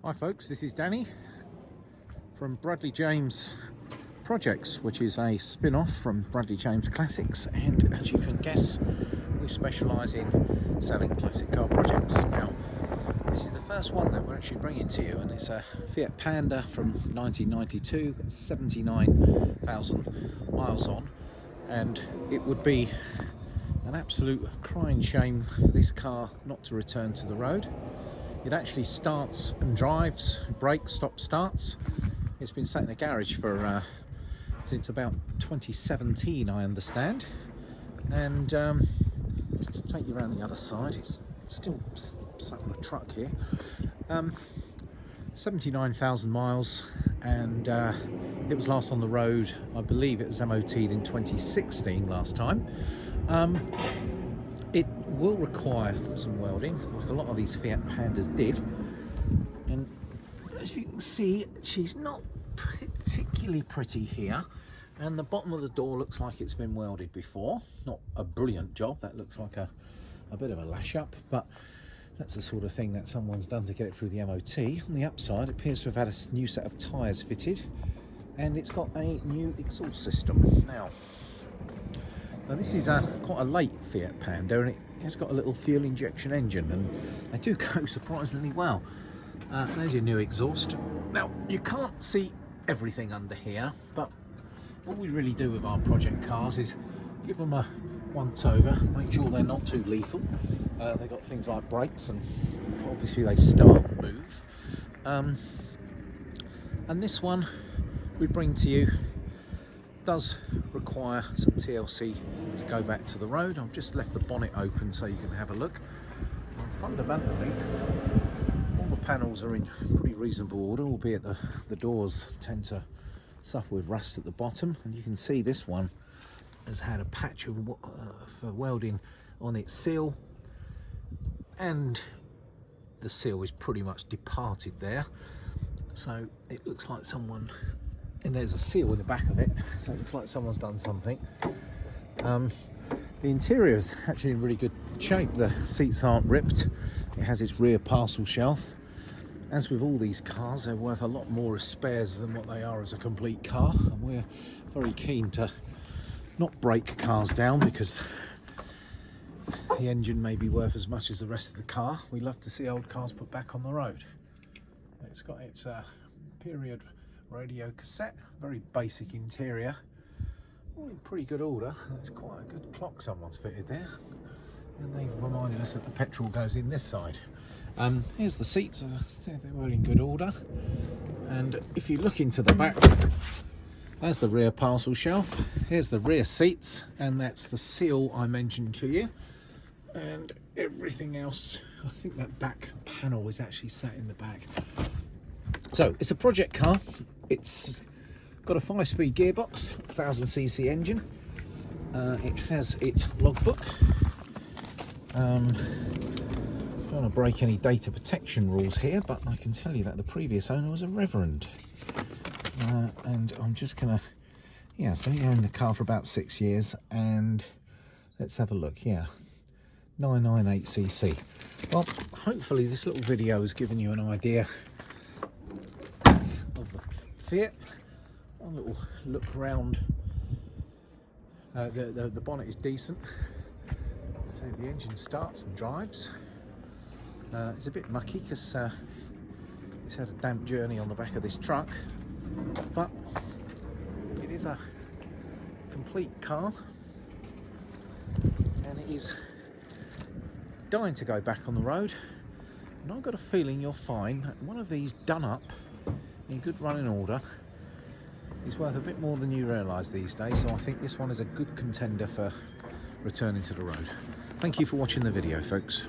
Hi folks, this is Danny from Bradley James Projects, which is a spin-off from Bradley James Classics, and as you can guess, we specialise in selling classic car projects. Now, this is the first one that we're actually bringing to you, and it's a Fiat Panda from 1992, got 79,000 miles on, and it would be an absolute crying shame for this car not to return to the road. It actually starts and drives, brakes, stops, starts. It's been sat in the garage for since about 2017, I understand. And just to take you around the other side, it's still sat on a truck here. 79,000 miles, and it was last on the road, I believe it was MOT'd in 2016 last time. It will require some welding, like a lot of these Fiat Pandas did, and as you can see, she's not particularly pretty here, and the bottom of the door looks like it's been welded before. Not a brilliant job, that looks like a bit of a lash up, but that's the sort of thing that someone's done to get it through the MOT. On the upside, it appears to have had a new set of tyres fitted, and it's got a new exhaust system. Now this is quite a late Fiat Panda, and it has got a little fuel injection engine, and they do go surprisingly well. There's your new exhaust. Now, you can't see everything under here, but what we really do with our project cars is give them a once over, make sure they're not too lethal. They've got things like brakes, and obviously they start and move. And this one we bring to you does require some TLC to go back to the road. I've just left the bonnet open so you can have a look. And fundamentally, all the panels are in pretty reasonable order, albeit the doors tend to suffer with rust at the bottom, and you can see this one has had a patch of for welding on its seal, and the seal is pretty much departed there, so it looks like someone, and there's a seal in the back of it, so it looks like someone's done something. The interior is actually in really good shape. The seats aren't ripped. It has its rear parcel shelf. As with all these cars, they're worth a lot more as spares than what they are as a complete car, and we're very keen to not break cars down because the engine may be worth as much as the rest of the car. We love to see old cars put back on the road. It's got its period radio cassette, very basic interior, all in pretty good order. That's quite a good clock someone's fitted there, and they've reminded us that the petrol goes in this side. Here's the seats, they're all in good order, and if you look into the back, there's the rear parcel shelf, here's the rear seats, and that's the seal I mentioned to you, and everything else. I think that back panel is actually sat in the back. So it's a project car. It's got a 5-speed gearbox, 1000cc engine. It has its logbook. Don't want to break any data protection rules here, but I can tell you that the previous owner was a reverend. And I'm just gonna, yeah, so he owned the car for about 6 years, and let's have a look. Yeah, 998cc. Well, hopefully this little video has given you an idea of the Fiat. One little look round. The bonnet is decent. So the engine starts and drives. It's a bit mucky because it's had a damp journey on the back of this truck, but it is a complete car, and it is dying to go back on the road. And I've got a feeling you'll find that one of these done up in good running order is worth a bit more than you realise these days, so I think this one is a good contender for returning to the road. Thank you for watching the video, folks.